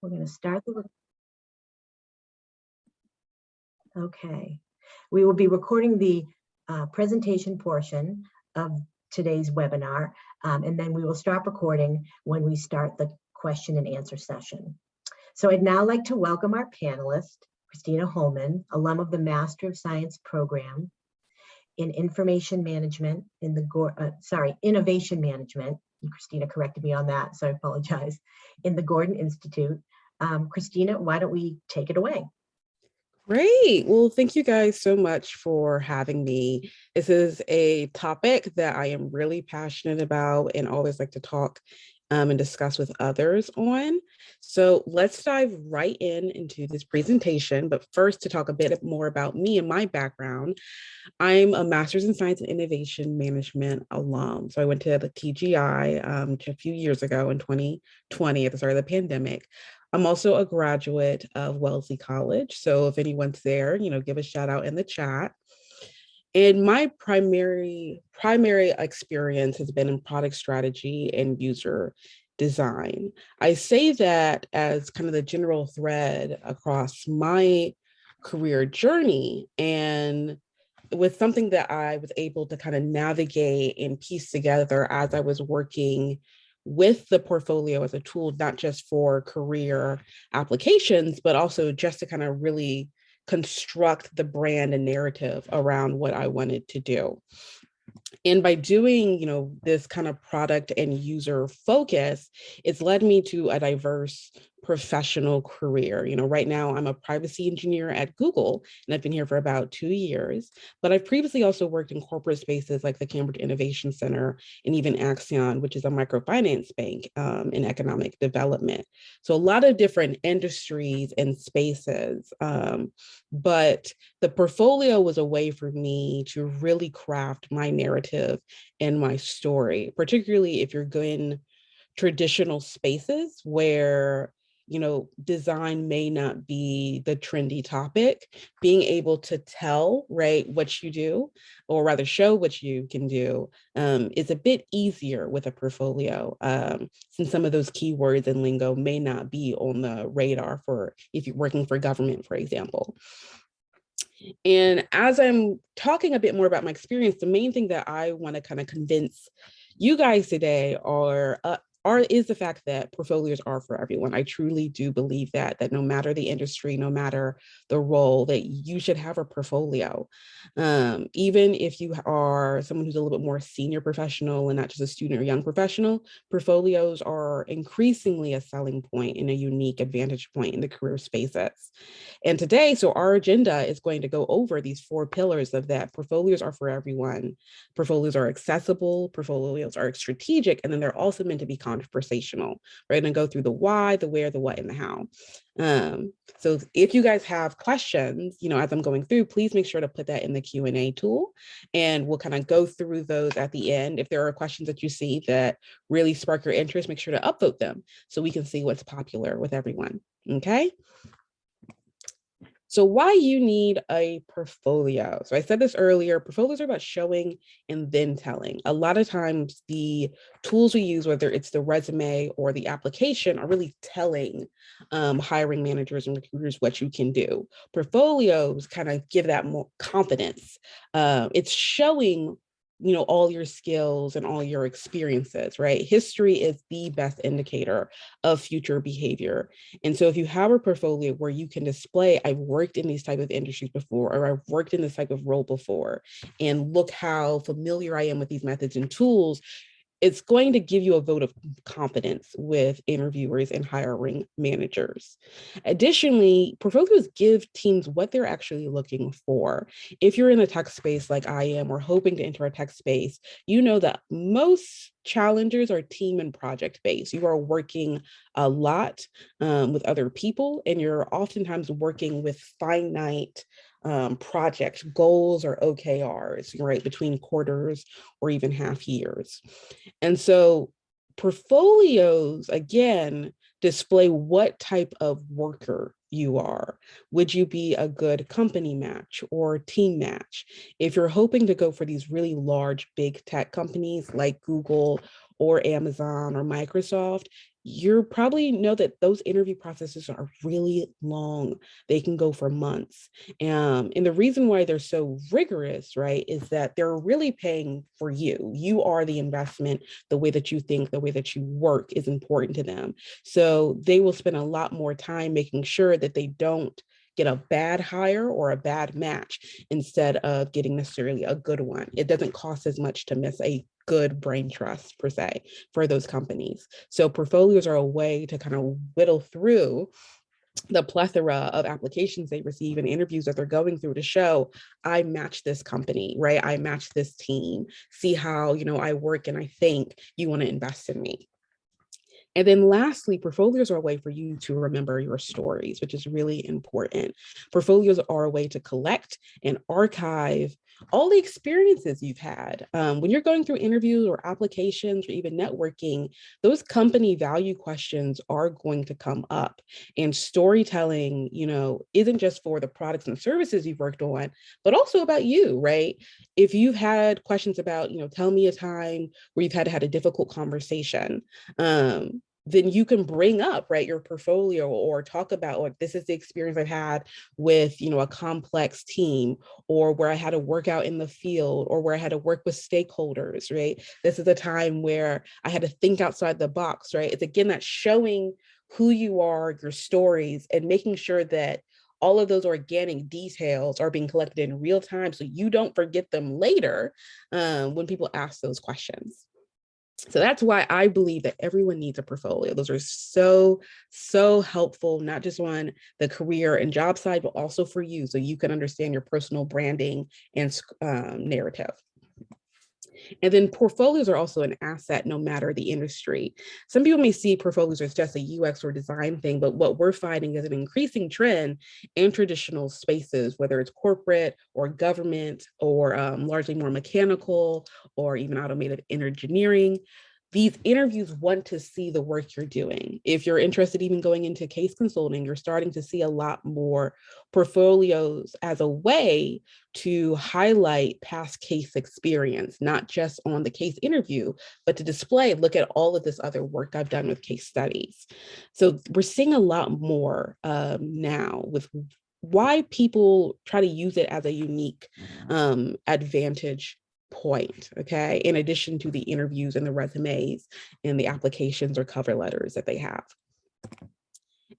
We're going to start the, okay. We will be recording the presentation portion of today's webinar, and then we will stop recording when we start the question and answer session. So I'd now like to welcome our panelist, Christina Holman, alum of the Master of Science program in Information Management in the, Innovation Management. And Christina corrected me on that, so I apologize, in the Gordon Institute. Christina, why don't we take it away? Great. Well, thank you guys so much for having me. This is a topic that I am really passionate about and always like to talk and discuss with others on. So let's dive right into this presentation. But first, to talk a bit more about me and my background, I'm a Master's in Science and Innovation Management alum. So I went to the TGI a few years ago in 2020 at the start of the pandemic. I'm also a graduate of Wellesley College. So if anyone's there, give a shout out in the chat. And my primary experience has been in product strategy and user design. I say that as kind of the general thread across my career journey, and with something that I was able to kind of navigate and piece together as I was working with the portfolio as a tool, not just for career applications, but also just to kind of really construct the brand and narrative around what I wanted to do. And by doing, this kind of product and user focus, it's led me to a diverse professional career. Right now I'm a privacy engineer at Google, and I've been here for about 2 years, but I've previously also worked in corporate spaces like the Cambridge Innovation Center and even Axion, which is a microfinance bank in economic development. So a lot of different industries and spaces, but the portfolio was a way for me to really craft my narrative and my story, particularly if you're in traditional spaces where design may not be the trendy topic. Being able to tell, right, what you do, or rather show what you can do, is a bit easier with a portfolio, since some of those keywords and lingo may not be on the radar for if you're working for government, for example. And as I'm talking a bit more about my experience, the main thing that I want to kind of convince you guys today is the fact that portfolios are for everyone. I truly do believe that no matter the industry, no matter the role, that you should have a portfolio. Even if you are someone who's a little bit more senior professional and not just a student or young professional, portfolios are increasingly a selling point and a unique advantage point in the career spaces. And today, so our agenda is going to go over these 4 pillars of that. Portfolios are for everyone. Portfolios are accessible, portfolios are strategic, and then they're also meant to be conversational. We're going to go through the why, the where, the what, and the how. So if you guys have questions, as I'm going through, please make sure to put that in the Q&A tool, and we'll kind of go through those at the end. If there are questions that you see that really spark your interest, make sure to upvote them so we can see what's popular with everyone, okay? So why you need a portfolio. So I said this earlier, portfolios are about showing and then telling. A lot of times the tools we use, whether it's the resume or the application, are really telling hiring managers and recruiters what you can do. Portfolios kind of give that more confidence. It's showing all your skills and all your experiences, right? History is the best indicator of future behavior. And so if you have a portfolio where you can display, I've worked in these type of industries before, or I've worked in this type of role before, and look how familiar I am with these methods and tools, it's going to give you a vote of confidence with interviewers and hiring managers. Additionally, portfolios give teams what they're actually looking for. If you're in the tech space like I am, or hoping to enter a tech space, you know that most challengers are team and project based. You are working a lot with other people, and you're oftentimes working with finite project goals or OKRs, right, between quarters or even half years. And so portfolios, again, display what type of worker you are. Would you be a good company match or team match? If you're hoping to go for these really large, big tech companies like Google or Amazon or Microsoft, you probably know that those interview processes are really long. They can go for months. And the reason why they're so rigorous, right, is that they're really paying for you. You are the investment. The way that you think, the way that you work is important to them. So they will spend a lot more time making sure that they don't get a bad hire or a bad match instead of getting necessarily a good one. It doesn't cost as much to miss a good brain trust per se for those companies. So portfolios are a way to kind of whittle through the plethora of applications they receive and interviews that they're going through to show I match this company, right? I match this team. See how, I work and I think you want to invest in me. And then lastly, portfolios are a way for you to remember your stories, which is really important. Portfolios are a way to collect and archive all the experiences you've had. When you're going through interviews or applications or even networking, those company value questions are going to come up. And storytelling, isn't just for the products and services you've worked on, but also about you, right? If you've had questions about, tell me a time where you've had to have a difficult conversation, then you can bring up, right, your portfolio or talk about, like, this is the experience I've had with, a complex team, or where I had to work out in the field, or where I had to work with stakeholders, right? This is a time where I had to think outside the box, right? It's again, that showing who you are, your stories, and making sure that all of those organic details are being collected in real time so you don't forget them later when people ask those questions. So that's why I believe that everyone needs a portfolio. Those are so, so helpful, not just on the career and job side, but also for you, so you can understand your personal branding and narrative. And then portfolios are also an asset no matter the industry. Some people may see portfolios as just a UX or design thing, but what we're finding is an increasing trend in traditional spaces, whether it's corporate or government or largely more mechanical or even automated engineering. These interviews want to see the work you're doing. If you're interested even going into case consulting, you're starting to see a lot more portfolios as a way to highlight past case experience, not just on the case interview, but to display, look at all of this other work I've done with case studies. So we're seeing a lot more now with why people try to use it as a unique advantage point, okay, in addition to the interviews and the resumes and the applications or cover letters that they have.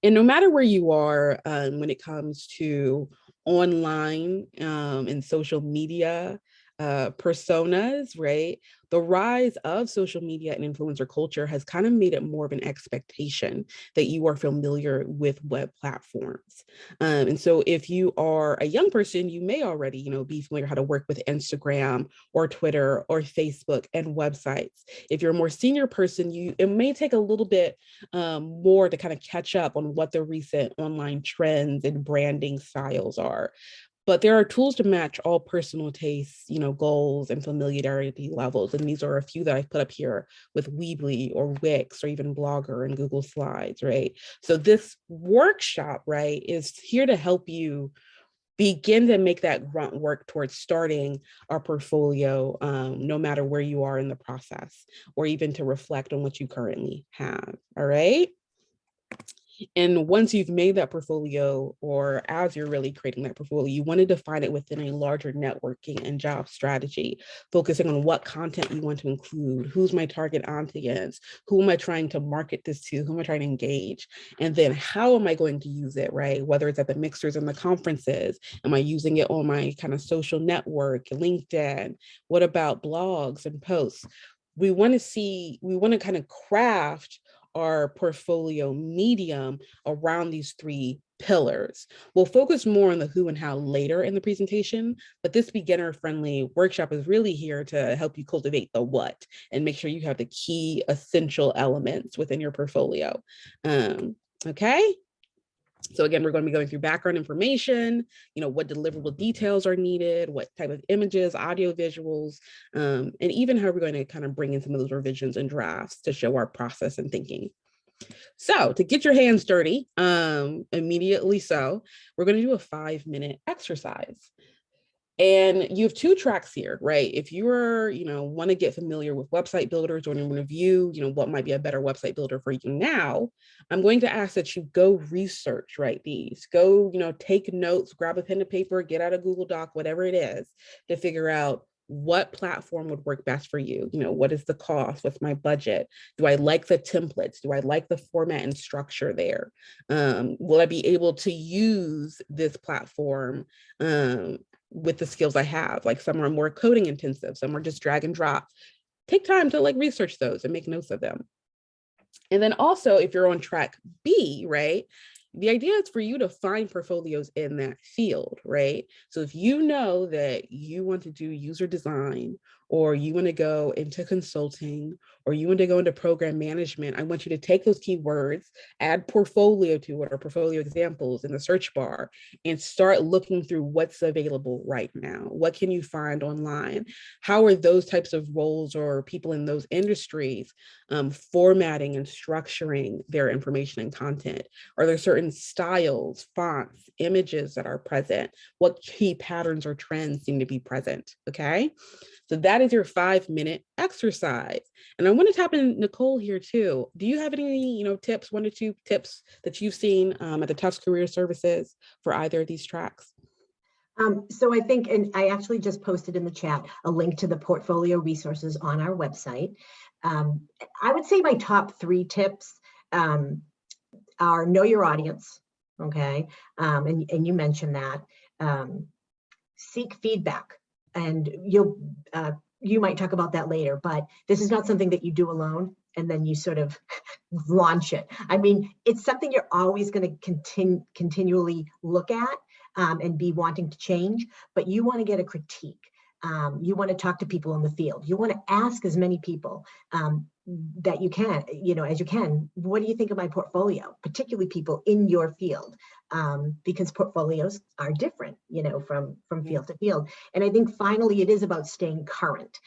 And no matter where you are when it comes to online and social media personas, right? The rise of social media and influencer culture has kind of made it more of an expectation that you are familiar with web platforms. And so if you are a young person, you may already, be familiar how to work with Instagram or Twitter or Facebook and websites. If you're a more senior person, it may take a little bit more to kind of catch up on what the recent online trends and branding styles are. But there are tools to match all personal tastes, goals and familiarity levels. And these are a few that I put up here with Weebly or Wix or even Blogger and Google Slides, right? So this workshop, right, is here to help you begin to make that grunt work towards starting our portfolio, no matter where you are in the process, or even to reflect on what you currently have, all right? And once you've made that portfolio, or as you're really creating that portfolio, you want to define it within a larger networking and job strategy, focusing on what content you want to include, who's my target audience, who am I trying to market this to, who am I trying to engage, and then how am I going to use it, right? Whether it's at the mixers and the conferences, am I using it on my kind of social network, LinkedIn? What about blogs and posts? We want to kind of craft our portfolio medium around these three pillars. We'll focus more on the who and how later in the presentation, but this beginner-friendly workshop is really here to help you cultivate the what and make sure you have the key essential elements within your portfolio. Okay? So again, we're going to be going through background information, what deliverable details are needed, what type of images, audio visuals, and even how we're going to kind of bring in some of those revisions and drafts to show our process and thinking. So to get your hands dirty, immediately so, we're going to do a 5-minute exercise. And you have two tracks here, right? If you are, want to get familiar with website builders or you want to view, what might be a better website builder for you now, I'm going to ask that you go research, right? These go, take notes, grab a pen and paper, get out a Google Doc, whatever it is, to figure out what platform would work best for you. What is the cost? What's my budget? Do I like the templates? Do I like the format and structure there? Will I be able to use this platform with the skills I have? Like some are more coding intensive, some are just drag and drop. Take time to like research those and make notes of them. And then also, if you're on track B, right, the idea is for you to find portfolios in that field, right? So if you know that you want to do user design, or you want to go into consulting, or you want to go into program management, I want you to take those keywords, add portfolio to it or portfolio examples in the search bar, and start looking through what's available right now. What can you find online? How are those types of roles or people in those industries formatting and structuring their information and content? Are there certain styles, fonts, images that are present? What key patterns or trends seem to be present? Okay. So that is your 5-minute exercise. And I want to tap in Nicole here too. Do you have any, tips, 1 or 2 tips that you've seen at the Tufts Career Services for either of these tracks? So I think, and I actually just posted in the chat a link to the portfolio resources on our website. I would say my top 3 tips are know your audience, okay? And you mentioned that. Seek feedback, and you might talk about that later, but this is not something that you do alone and then you sort of launch it. I mean, it's something you're always going to continually look at and be wanting to change, but you want to get a critique. You want to talk to people in the field. You want to ask as many people that you can, as you can, what do you think of my portfolio, particularly people in your field, because portfolios are different, from field to field. And I think finally it is about staying current.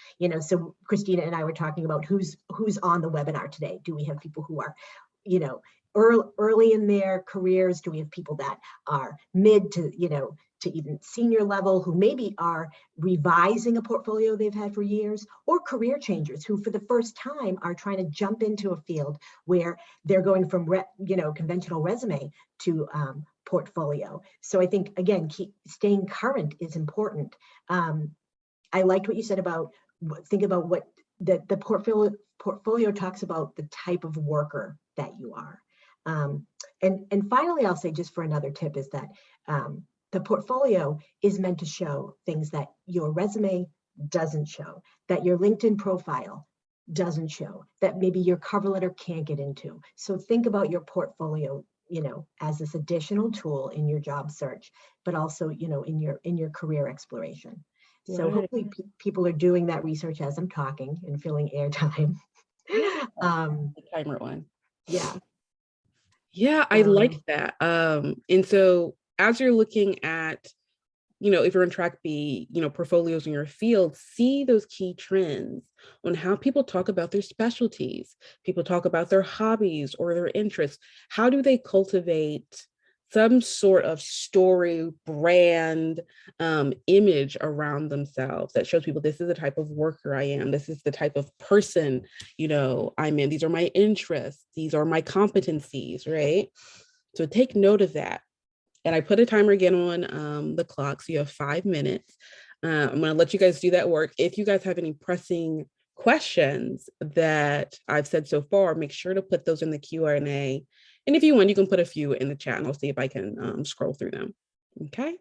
So Christina and I were talking about who's on the webinar today. Do we have people who are, early in their careers? Do we have people that are mid to, to even senior level, who maybe are revising a portfolio they've had for years, or career changers who for the first time are trying to jump into a field where they're going from conventional resume to portfolio. So I think, again, staying current is important. I liked what you said about think about what the portfolio talks about, the type of worker that you are. And finally, I'll say, just for another tip, is that the portfolio is meant to show things that your resume doesn't show, that your LinkedIn profile doesn't show, that maybe your cover letter can't get into. So think about your portfolio, as this additional tool in your job search, but also, in your career exploration. So hopefully people are doing that research as I'm talking and filling airtime. The timer one. Yeah. Yeah, I like that. And so as you're looking at, if you're on track B, portfolios in your field, see those key trends on how people talk about their specialties. People talk about their hobbies or their interests. How do they cultivate some sort of story, brand, image around themselves that shows people this is the type of worker I am. This is the type of person, I'm in. These are my interests. These are my competencies, right? So take note of that. And I put a timer again on the clock, so you have 5 minutes. I'm going to let you guys do that work. If you guys have any pressing questions that I've said so far, make sure to put those in the Q&A. And if you want, you can put a few in the chat and I'll see if I can scroll through them. Okay.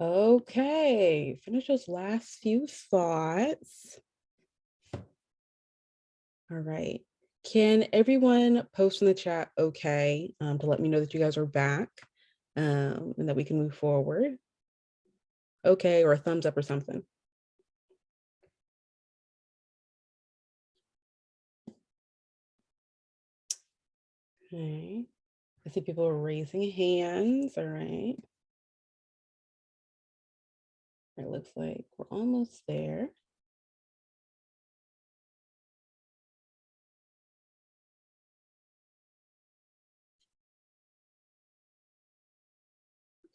Okay, finish those last few thoughts. All right. Can everyone post in the chat okay to let me know that you guys are back and that we can move forward? Okay, or a thumbs up or something. Okay. I see people are raising hands. All right. It looks like we're almost there.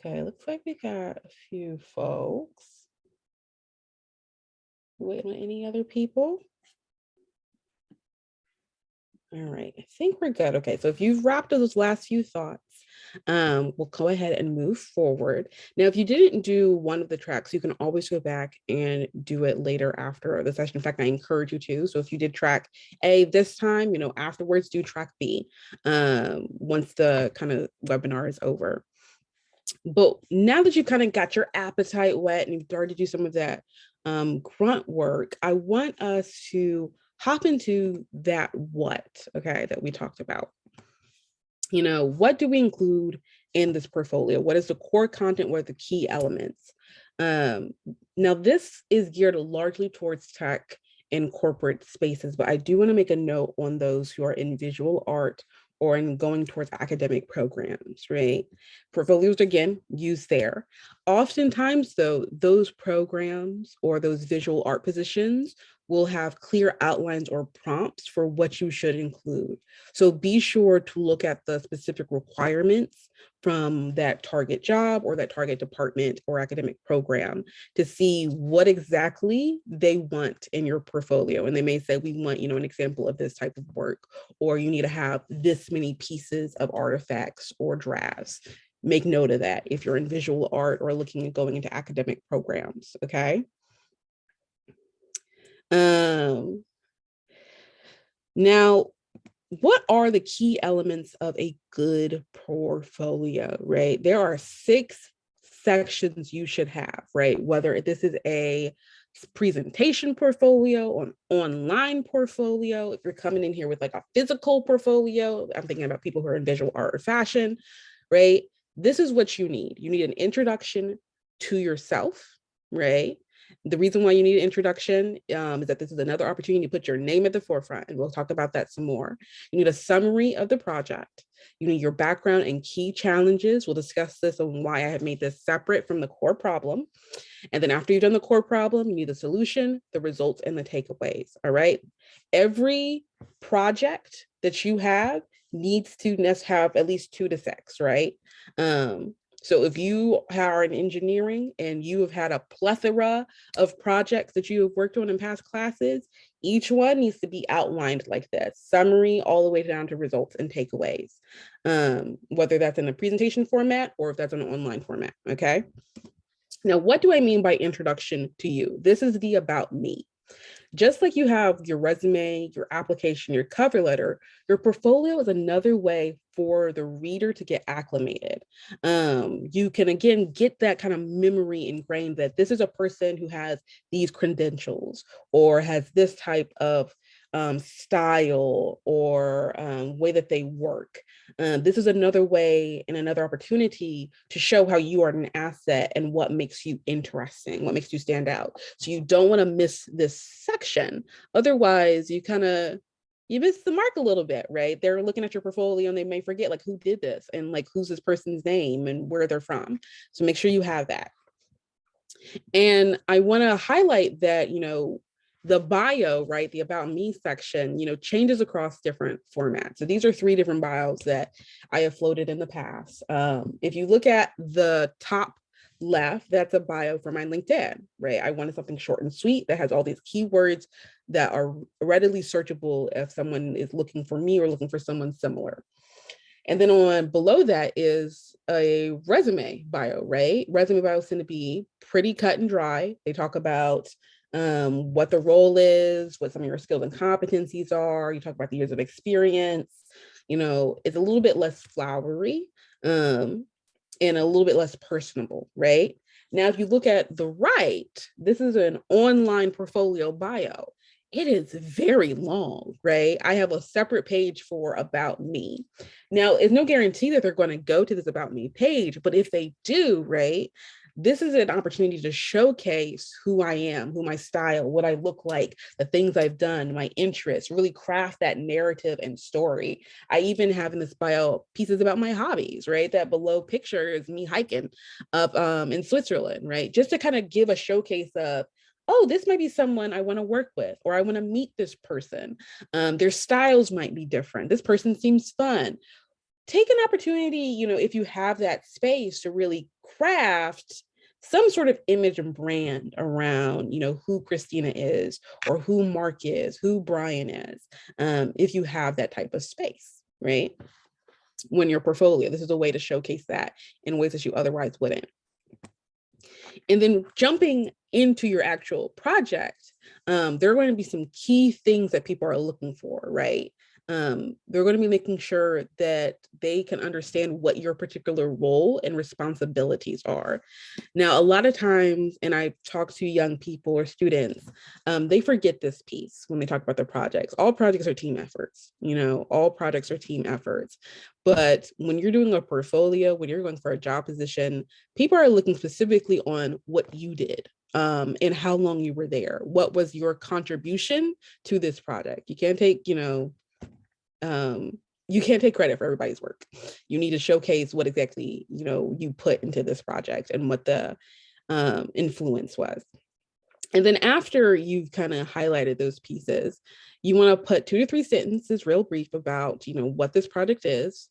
Okay, looks like we got a few folks. Wait on any other people? All right, I think we're good. Okay, so if you've wrapped up those last few thoughts, we'll go ahead and move forward. Now, if you didn't do one of the tracks, you can always go back and do it later after the session. In fact, I encourage you to. So if you did track A this time, afterwards do track B once the kind of webinar is over. But now that you've kind of got your appetite wet and you've started to do some of that grunt work, I want us to hop into that what, okay, that we talked about. What do we include in this portfolio? What is the core content? What are the key elements? Now, this is geared largely towards tech and corporate spaces, but I do want to make a note on those who are in visual art or in going towards academic programs, right? Portfolios, again, used there. Oftentimes, though, those programs or those visual art positions will have clear outlines or prompts for what you should include. So be sure to look at the specific requirements from that target job or that target department or academic program to see what exactly they want in your portfolio. And they may say, we want, an example of this type of work, or you need to have this many pieces of artifacts or drafts. Make note of that if you're in visual art or looking at going into academic programs, okay? Now, what are the key elements of a good portfolio, right? There are 6 sections you should have, right? Whether this is a presentation portfolio, an online portfolio, if you're coming in here with like a physical portfolio, I'm thinking about people who are in visual art or fashion, right? This is what you need. You need an introduction to yourself, right? The reason why you need an introduction is that this is another opportunity to put your name at the forefront, and we'll talk about that some more. You need a summary of the project. You need your background and key challenges. We'll discuss this on why I have made this separate from the core problem. And then after you've done the core problem, you need the solution, the results, and the takeaways, all right? Every project that you have needs to have at least 2 to 6, right? So if you are in engineering and you have had a plethora of projects that you have worked on in past classes, each one needs to be outlined like this, summary all the way down to results and takeaways, whether that's in a presentation format or if that's in an online format, okay? Now, what do I mean by introduction to you? This is the about me. Just like you have your resume, your application, your cover letter, your portfolio is another way for the reader to get acclimated. You can, again, get that kind of memory ingrained that this is a person who has these credentials or has this type of style or way that they work. This is another way and another opportunity to show how you are an asset and what makes you interesting, what makes you stand out. So you don't want to miss this section. Otherwise, you miss the mark a little bit, right? They're looking at your portfolio and they may forget like who did this and like who's this person's name and where they're from. So make sure you have that. And I want to highlight that, the bio, right, the about me section, changes across different formats. So these are 3 different bios that I have floated in the past. If you look at the top left, that's a bio for my LinkedIn, right? I wanted something short and sweet that has all these keywords that are readily searchable if someone is looking for me or looking for someone similar. And then on below that is a resume bio, right? Resume bios tend to be pretty cut and dry. They talk about what the role is, what some of your skills and competencies are. You talk about the years of experience. It's a little bit less flowery. and a little bit less personable, right? Now, if you look at the right, this is an online portfolio bio. It is very long, right? I have a separate page for about me. Now, it's no guarantee that they're going to go to this about me page, but if they do, right, this is an opportunity to showcase who I am, who my style, what I look like, the things I've done, my interests, really craft that narrative and story. I even have in this bio pieces about my hobbies, right? That below picture is me hiking up in Switzerland, right? Just to kind of give a showcase of, oh, this might be someone I want to work with, or I want to meet this person. Their styles might be different. This person seems fun. Take an opportunity, if you have that space to really craft some sort of image and brand around, who Christina is, or who Mark is, who Brian is, if you have that type of space, right? When your portfolio, this is a way to showcase that in ways that you otherwise wouldn't. And then jumping into your actual project, there are going to be some key things that people are looking for, right? They're going to be making sure that they can understand what your particular role and responsibilities are. Now, a lot of times, and I talk to young people or students, they forget this piece when they talk about their projects. All projects are team efforts, all projects are team efforts. But when you're doing a portfolio, when you're going for a job position, people are looking specifically on what you did. And how long you were there. What was your contribution to this project? You can't take, you can't take credit for everybody's work. You need to showcase what exactly, you put into this project and what the influence was. And then after you've kind of highlighted those pieces, you want to put 2 to 3 sentences real brief about, what this project is,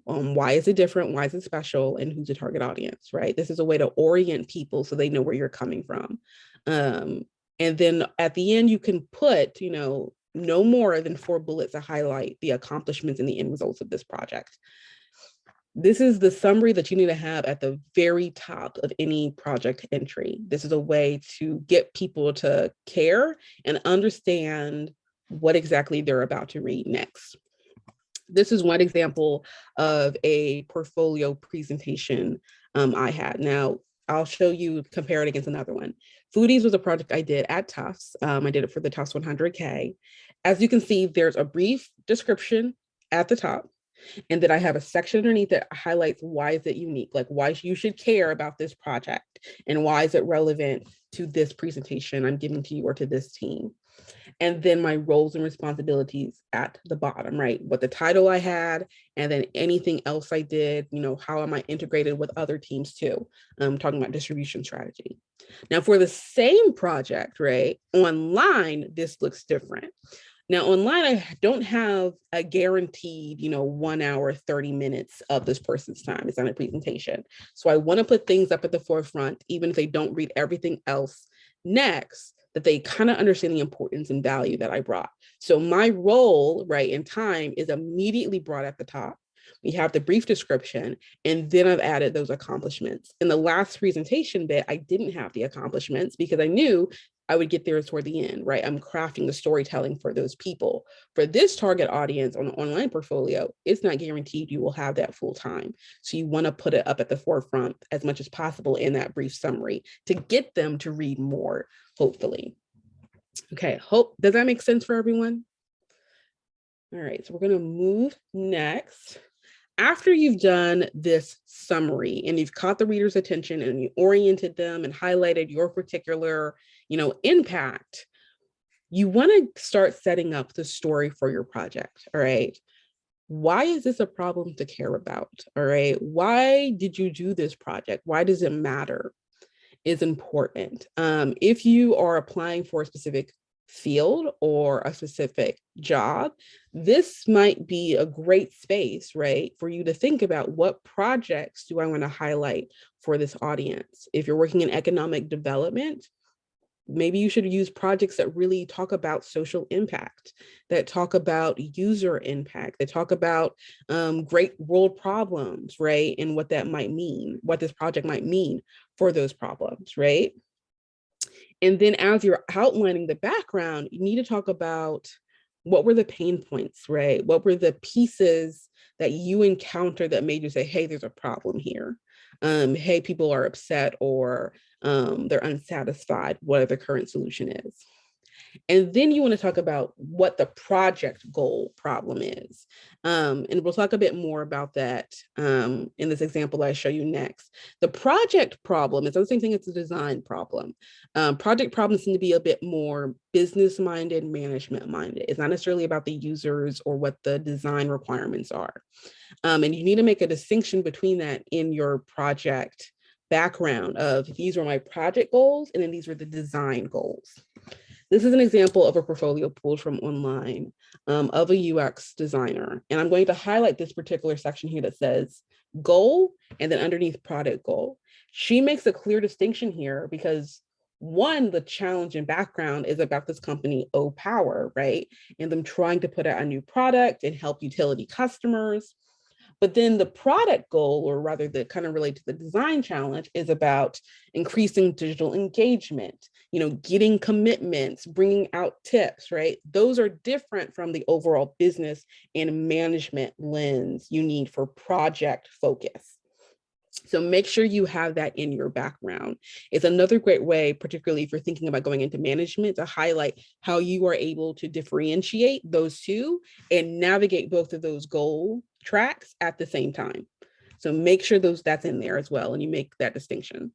why is it different, why is it special, and who's the target audience, right? This is a way to orient people so they know where you're coming from. And then at the end, you can put, no more than 4 bullets to highlight the accomplishments and the end results of this project. This is the summary that you need to have at the very top of any project entry. This is a way to get people to care and understand what exactly they're about to read next. This is one example of a portfolio presentation I had. Now, I'll show you, compare it against another one. Foodies was a project I did at Tufts. I did it for the Tufts 100K. As you can see, there's a brief description at the top. And then I have a section underneath that highlights why is it unique, like why you should care about this project and why is it relevant to this presentation I'm giving to you or to this team. And then my roles and responsibilities at the bottom, right? What the title I had, and then anything else I did, how am I integrated with other teams too? Talking about distribution strategy. Now for the same project, right? Online, this looks different. Now online, I don't have a guaranteed, 1 hour, 30 minutes of this person's time. It's on a presentation. So I want to put things up at the forefront, even if they don't read everything else next, that they kind of understand the importance and value that I brought. So my role, right, in time is immediately brought at the top. We have the brief description, and then I've added those accomplishments. In the last presentation bit, I didn't have the accomplishments because I knew I would get there toward the end, right? I'm crafting the storytelling for those people. For this target audience on the online portfolio, it's not guaranteed you will have that full time. So you want to put it up at the forefront as much as possible in that brief summary to get them to read more, hopefully. Okay, does that make sense for everyone? All right, so we're going to move next. After you've done this summary and you've caught the reader's attention and you oriented them and highlighted your particular, impact, you want to start setting up the story for your project. All right. Why is this a problem to care about? All right. Why did you do this project? Why does it matter? Is important. If you are applying for a specific field or a specific job, this might be a great space, right, for you to think about what projects do I want to highlight for this audience. If you're working in economic development, maybe you should use projects that really talk about social impact, that talk about user impact, that talk about great world problems, right? And what that might mean, what this project might mean for those problems, right? And then as you're outlining the background, you need to talk about what were the pain points, right? What were the pieces that you encountered that made you say, hey, there's a problem here? Hey, people are upset or they're unsatisfied, what the current solution is. And then you want to talk about what the project goal problem is. And we'll talk a bit more about that in this example I show you next. The project problem is the same thing as the design problem. Project problems seem to be a bit more business minded, management minded. It's not necessarily about the users or what the design requirements are. And you need to make a distinction between that in your project background of these are my project goals and then these are the design goals. This is an example of a portfolio pulled from online of a UX designer. And I'm going to highlight this particular section here that says goal and then underneath product goal. She makes a clear distinction here because one, the challenge and background is about this company, O Power, right? And them trying to put out a new product and help utility customers. But then the product goal, or rather the kind of relate to the design challenge, is about increasing digital engagement, getting commitments, bringing out tips, right? Those are different from the overall business and management lens you need for project focus. So make sure you have that in your background. It's another great way, particularly if you're thinking about going into management, to highlight how you are able to differentiate those two and navigate both of those goal tracks at the same time. So make sure that's in there as well, and you make that distinction.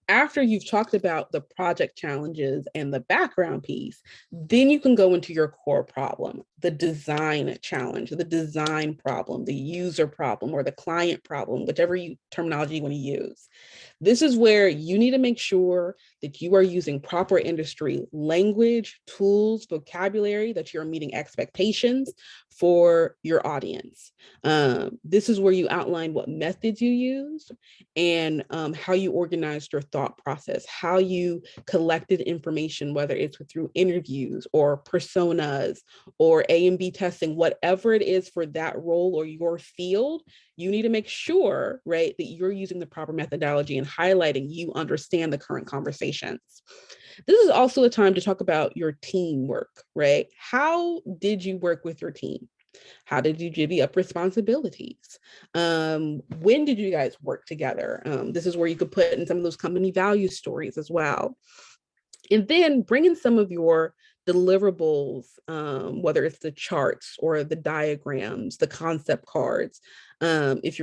After you've talked about the project challenges and the background piece, then you can go into your core problem, the design challenge, the design problem, the user problem, or the client problem, whichever terminology you want to use. This is where you need to make sure that you are using proper industry language, tools, vocabulary, that you're meeting expectations for your audience. This is where you outline what methods you used and how you organized your thought process, how you collected information, whether it's through interviews or personas or A and B testing, whatever it is for that role or your field, you need to make sure, right, that you're using the proper methodology and highlighting you understand the current conversations. This is also a time to talk about your teamwork, right? How did you work with your team? How did you divvy up responsibilities? When did you guys work together? This is where you could put in some of those company value stories as well. And then bring in some of your deliverables, whether it's the charts or the diagrams, the concept cards, and these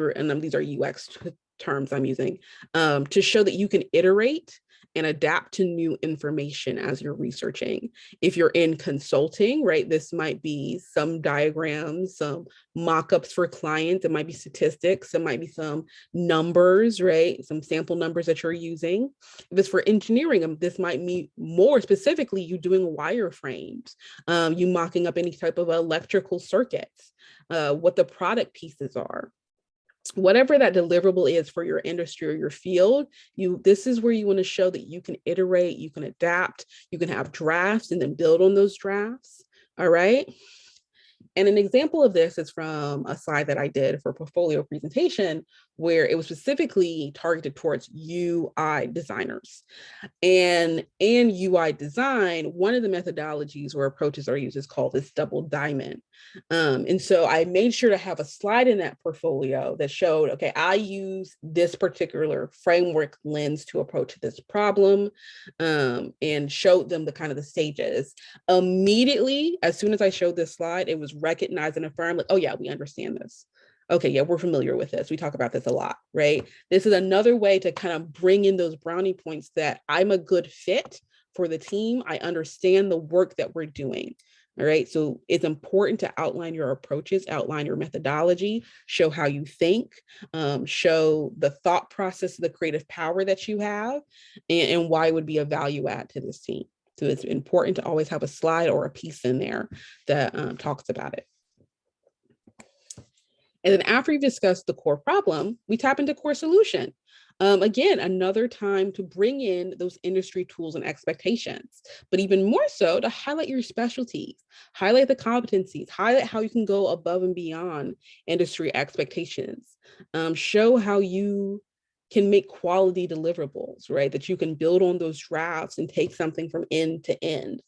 are UX terms I'm using, to show that you can iterate and adapt to new information as you're researching. If you're in consulting, right, this might be some diagrams, some mock-ups for clients, it might be statistics, it might be some numbers, right, some sample numbers that you're using. If it's for engineering, this might be more specifically you doing wireframes, you mocking up any type of electrical circuits, what the product pieces are. Whatever that deliverable is for your industry or your field, this is where you want to show that you can iterate, you can adapt, you can have drafts and then build on those drafts. All right. And an example of this is from a slide that I did for a portfolio presentation, where it was specifically targeted towards UI designers. And in UI design, one of the methodologies or approaches are used is called this double diamond. And so I made sure to have a slide in that portfolio that showed, okay, I use this particular framework lens to approach this problem, and showed them the kind of the stages. Immediately, as soon as I showed this slide, it was recognized and affirmed, like, oh yeah, we understand this. Okay, yeah, we're familiar with this. We talk about this a lot, right? This is another way to kind of bring in those brownie points that I'm a good fit for the team. I understand the work that we're doing. All right, so it's important to outline your approaches, outline your methodology, show how you think, show the thought process, the creative power that you have, and why it would be a value add to this team. So it's important to always have a slide or a piece in there that talks about it. And then after you've discussed the core problem, we tap into core solution. Again, another time to bring in those industry tools and expectations, but even more so to highlight your specialties, highlight the competencies, highlight how you can go above and beyond industry expectations, show how you can make quality deliverables, right? That you can build on those drafts and take something from end to end.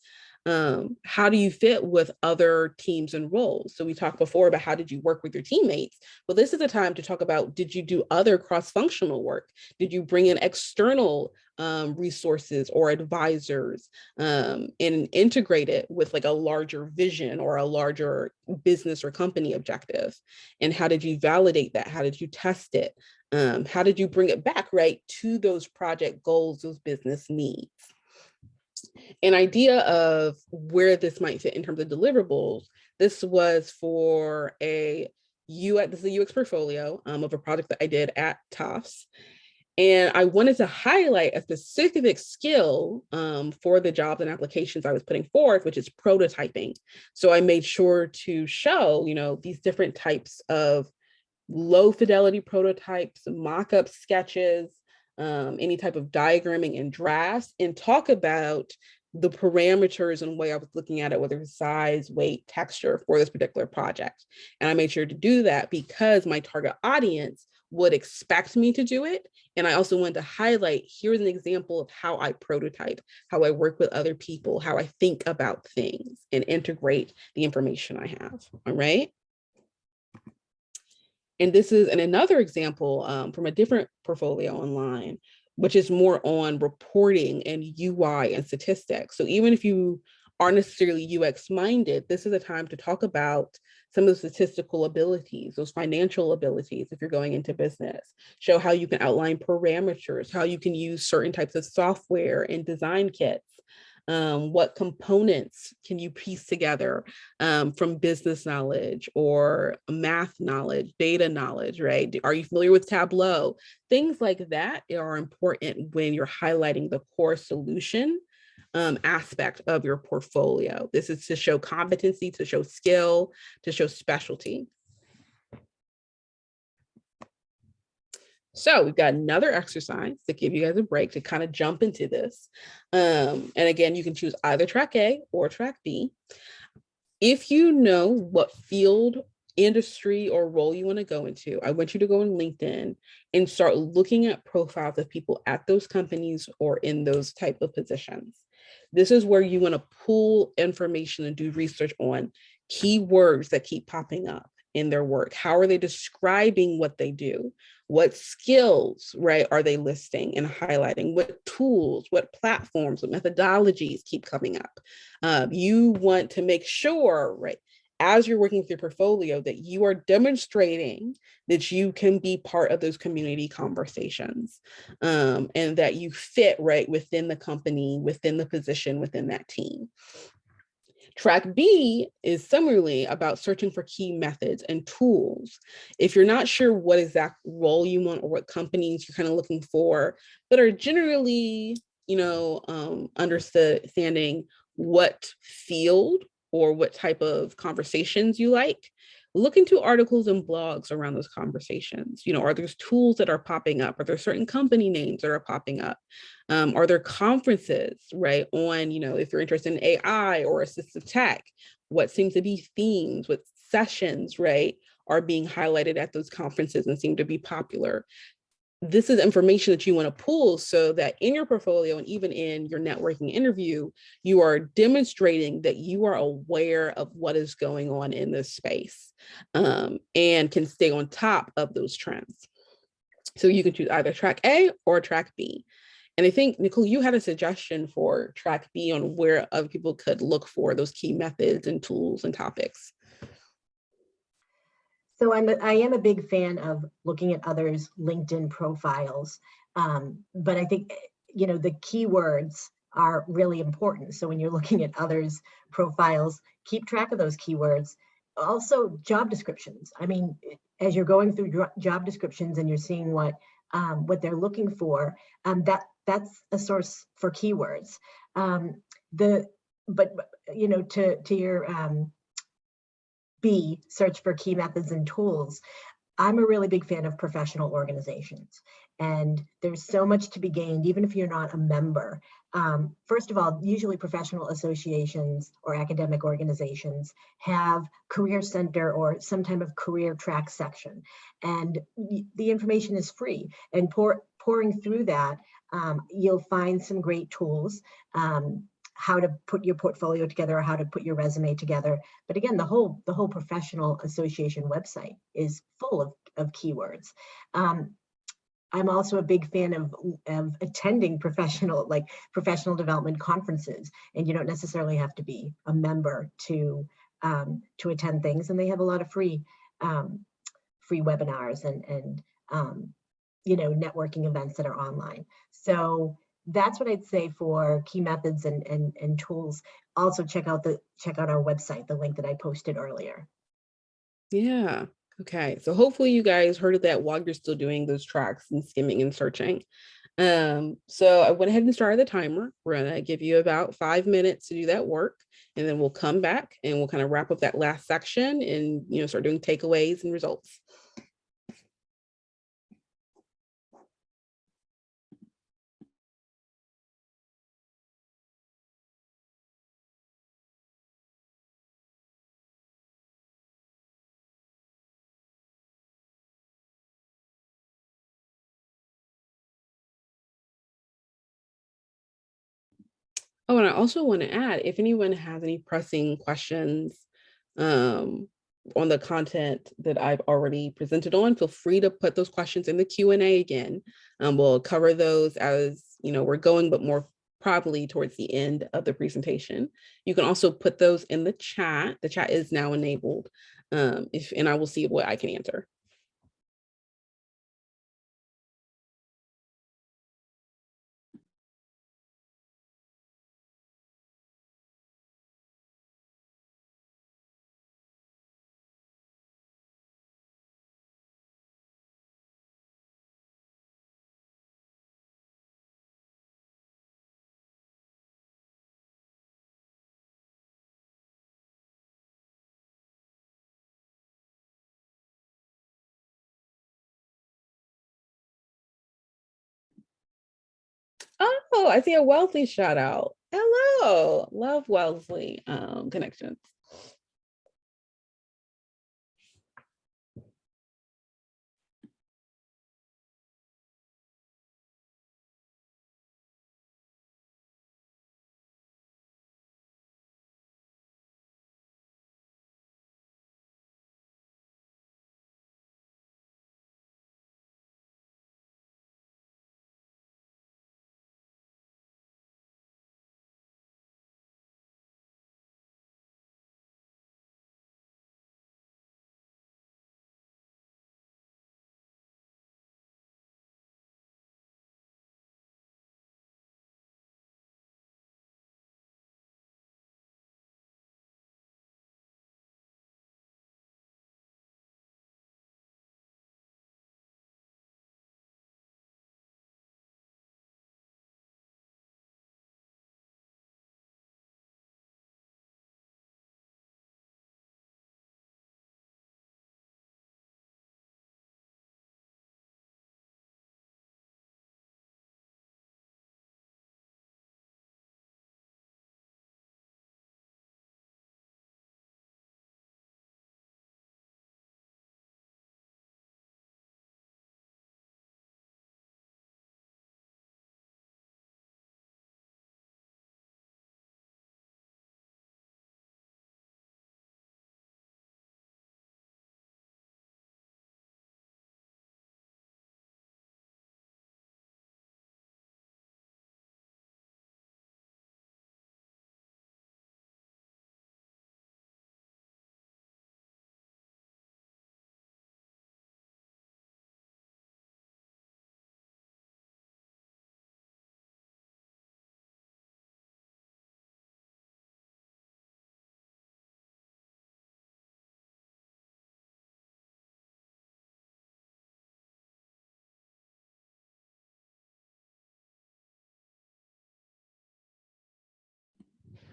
How do you fit with other teams and roles? So we talked before about how did you work with your teammates? Well, this is a time to talk about, did you do other cross-functional work? Did you bring in external resources or advisors and integrate it with like a larger vision or a larger business or company objective? And how did you validate that? How did you test it? How did you bring it back, right, to those project goals, those business needs? An idea of where this might fit in terms of deliverables, this was for a this is a UX portfolio of a project that I did at Tufts. And I wanted to highlight a specific skill for the jobs and applications I was putting forth, which is prototyping. So I made sure to show, these different types of low fidelity prototypes, mock-up sketches, any type of diagramming and drafts, and talk about the parameters and way I was looking at it, whether it's size, weight, texture for this particular project. And I made sure to do that because my target audience would expect me to do it. And I also wanted to highlight, here's an example of how I prototype, how I work with other people, how I think about things and integrate the information I have, all right? And this is another example from a different portfolio online, which is more on reporting and UI and statistics. So even if you aren't necessarily UX minded, this is a time to talk about some of the statistical abilities, those financial abilities, if you're going into business, show how you can outline parameters, how you can use certain types of software and design kits. What components can you piece together from business knowledge or math knowledge, data knowledge, right? Are you familiar with Tableau? Things like that are important when you're highlighting the core solution aspect of your portfolio. This is to show competency, to show skill, to show specialty. So we've got another exercise to give you guys a break to kind of jump into this. And again, you can choose either track A or track B. If you know what field, industry, or role you want to go into, I want you to go on LinkedIn and start looking at profiles of people at those companies or in those type of positions. This is where you want to pull information and do research on keywords that keep popping up in their work. How are they describing what they do? What skills, right, are they listing and highlighting? What tools, what platforms, what methodologies keep coming up? You want to make sure, right, as you're working with your portfolio, that you are demonstrating that you can be part of those community conversations and that you fit right within the company, within the position, within that team. Track B is similarly about searching for key methods and tools. If you're not sure what exact role you want or what companies you're kind of looking for, but are generally, understanding what field or what type of conversations you like, look into articles and blogs around those conversations. Are there tools that are popping up? Are there certain company names that are popping up? Are there conferences, right, on, if you're interested in AI or assistive tech, what seems to be themes, what sessions, right, are being highlighted at those conferences and seem to be popular? This is information that you want to pull so that in your portfolio and even in your networking interview, you are demonstrating that you are aware of what is going on in this space and can stay on top of those trends. So you can choose either track A or track B. And I think, Nicole, you had a suggestion for track B on where other people could look for those key methods and tools and topics. So I am a big fan of looking at others' LinkedIn profiles, but I think, the keywords are really important. So when you're looking at others' profiles, keep track of those keywords. Also, job descriptions. I mean, as you're going through job descriptions and you're seeing what they're looking for, that's a source for keywords. To your B, search for key methods and tools. I'm a really big fan of professional organizations, and there's so much to be gained, even if you're not a member. First of all, usually professional associations or academic organizations have career center or some type of career track section, and the information is free. And pouring through that, you'll find some great tools. how to put your portfolio together or how to put your resume together. But again, the whole professional association website is full of keywords. I'm also a big fan of attending professional development conferences, and you don't necessarily have to be a member to attend things. And they have a lot of free webinars and networking events that are online. So that's what I'd say for key methods and tools. Also check out our website, the link that I posted earlier. Yeah. Okay. So hopefully you guys heard of that while you're still doing those tracks and skimming and searching. So I went ahead and started the timer. We're going to give you about 5 minutes to do that work, and then we'll come back and we'll kind of wrap up that last section and, start doing takeaways and results. Oh, and I also want to add, if anyone has any pressing questions on the content that I've already presented on, feel free to put those questions in the Q&A again. We'll cover those as, we're going, but more probably towards the end of the presentation. You can also put those in the chat. The chat is now enabled, and I will see what I can answer. Oh, I see a Wellesley shout out. Hello, love Wellesley connections.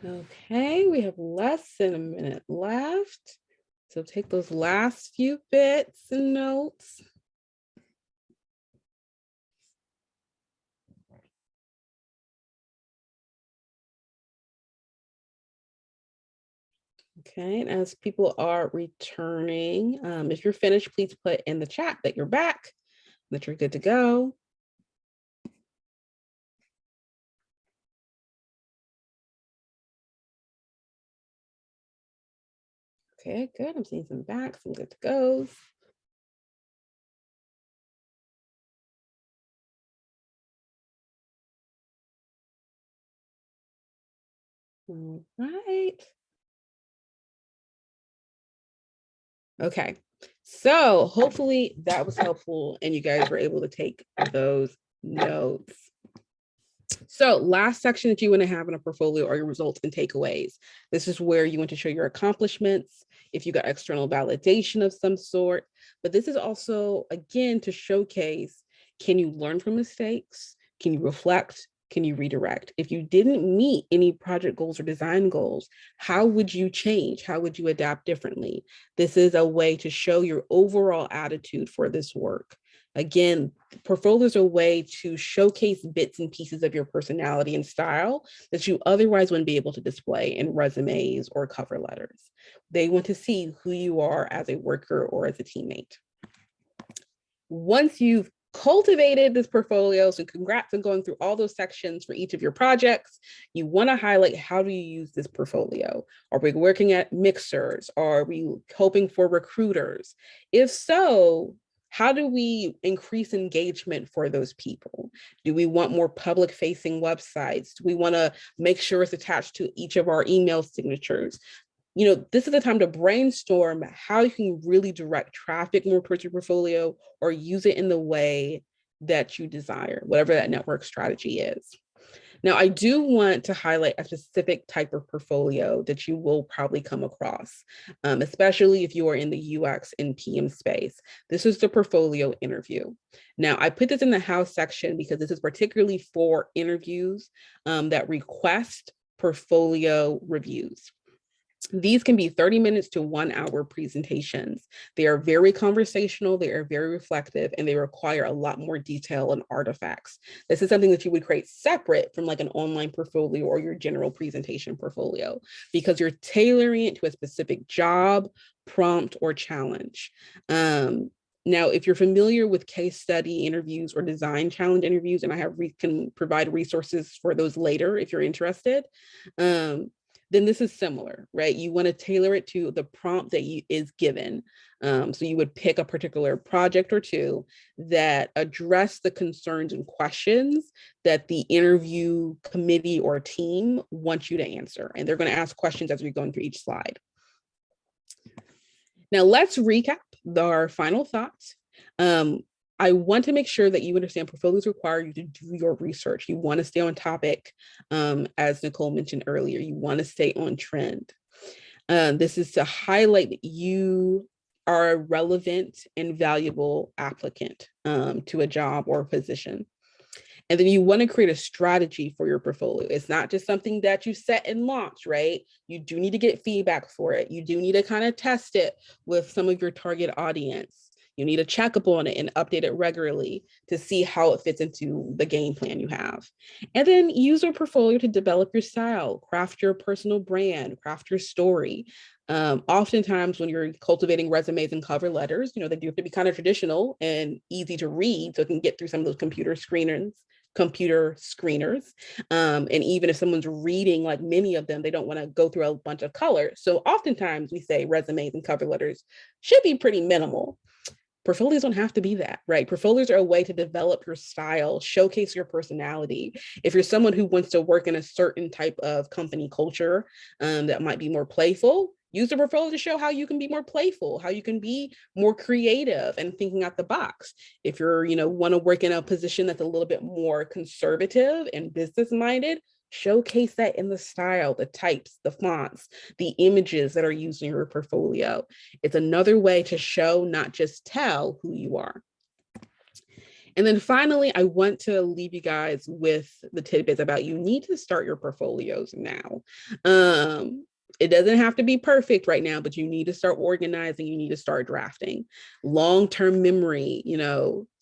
Okay, we have less than a minute left. So take those last few bits and notes. Okay, and as people are returning, if you're finished, please put in the chat that you're back, that you're good to go. Okay, good. I'm seeing some back, some good to goes. All right. Okay. So hopefully that was helpful and you guys were able to take those notes. So last section that you want to have in a portfolio are your results and takeaways. This is where you want to show your accomplishments, if you got external validation of some sort, but this is also, again, to showcase, can you learn from mistakes? Can you reflect? Can you redirect? If you didn't meet any project goals or design goals, how would you change? How would you adapt differently? This is a way to show your overall attitude for this work. Again, portfolios are a way to showcase bits and pieces of your personality and style that you otherwise wouldn't be able to display in resumes or cover letters. They want to see who you are as a worker or as a teammate. Once you've cultivated this portfolio, so congrats on going through all those sections for each of your projects, you want to highlight, how do you use this portfolio? Are we working at mixers? Are we hoping for recruiters? If so, how do we increase engagement for those people? Do we want more public facing websites? Do we want to make sure it's attached to each of our email signatures? This is the time to brainstorm how you can really direct traffic more towards your portfolio or use it in the way that you desire, whatever that network strategy is. Now, I do want to highlight a specific type of portfolio that you will probably come across, especially if you are in the UX and PM space. This is the portfolio interview. Now, I put this in the how section because this is particularly for interviews that request portfolio reviews. These can be 30 minutes to 1 hour presentations. They are very conversational, they are very reflective, and they require a lot more detail and artifacts. This is something that you would create separate from like an online portfolio or your general presentation portfolio, because you're tailoring it to a specific job, prompt, or challenge. Now, if you're familiar with case study interviews or design challenge interviews, and I can provide resources for those later if you're interested, then this is similar, right? You want to tailor it to the prompt that is given. So you would pick a particular project or two that address the concerns and questions that the interview committee or team wants you to answer. And they're going to ask questions as we're going through each slide. Now let's recap our final thoughts. I want to make sure that you understand portfolios require you to do your research. You want to stay on topic, as Nicole mentioned earlier. You want to stay on trend. This is to highlight that you are a relevant and valuable applicant to a job or a position. And then you want to create a strategy for your portfolio. It's not just something that you set and launch, right? You do need to get feedback for it. You do need to kind of test it with some of your target audience. You need to check up on it and update it regularly to see how it fits into the game plan you have. And then use your portfolio to develop your style, craft your personal brand, craft your story. Oftentimes when you're cultivating resumes and cover letters, they do have to be kind of traditional and easy to read so it can get through some of those computer screeners. And even if someone's reading, like many of them, they don't want to go through a bunch of color. So oftentimes we say resumes and cover letters should be pretty minimal. Portfolios don't have to be that, right? Portfolios are a way to develop your style, showcase your personality. If you're someone who wants to work in a certain type of company culture that might be more playful, use the portfolio to show how you can be more playful, how you can be more creative and thinking out the box. If you're, want to work in a position that's a little bit more conservative and business-minded, showcase that in the style, the types, the fonts, the images that are used in your portfolio. It's another way to show, not just tell, who you are. And then finally, I want to leave you guys with the tidbits about you need to start your portfolios now. It doesn't have to be perfect right now, but you need to start organizing. You need to start drafting. Long-term memory,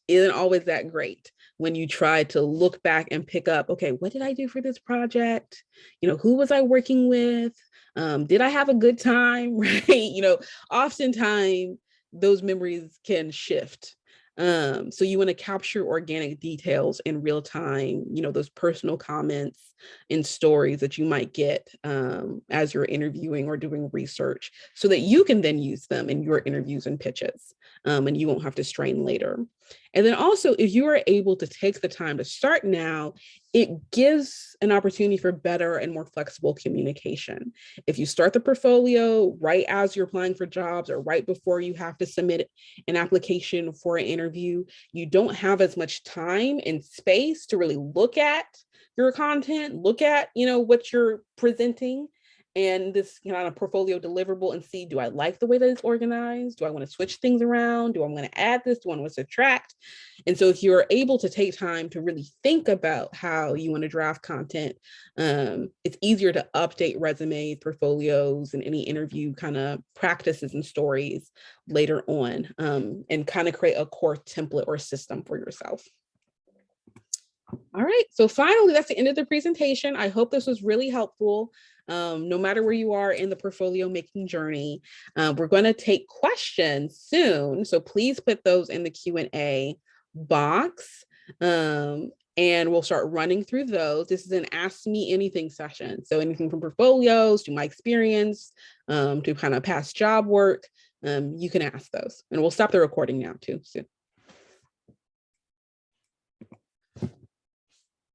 isn't always that great when you try to look back and pick up, okay, what did I do for this project? Who was I working with? Did I have a good time? Right? Oftentimes those memories can shift. So you want to capture organic details in real time, those personal comments and stories that you might get as you're interviewing or doing research, so that you can then use them in your interviews and pitches, and you won't have to strain later. And then also, if you are able to take the time to start now, it gives an opportunity for better and more flexible communication. If you start the portfolio right as you're applying for jobs or right before you have to submit an application for an interview, you don't have as much time and space to really look at your content, look at, what you're presenting and this kind of portfolio deliverable, and see, do I like the way that it's organized? Do I want to switch things around? Do I want to add this? Do I want to subtract? And so if you're able to take time to really think about how you want to draft content, it's easier to update resumes, portfolios, and any interview kind of practices and stories later on, and kind of create a core template or system for yourself. All right, so finally, that's the end of the presentation. I hope this was really helpful. No matter where you are in the portfolio making journey, we're going to take questions soon. So please put those in the Q&A box, and we'll start running through those. This is an Ask Me Anything session. So anything from portfolios to my experience, to kind of past job work, you can ask those. And we'll stop the recording now too soon.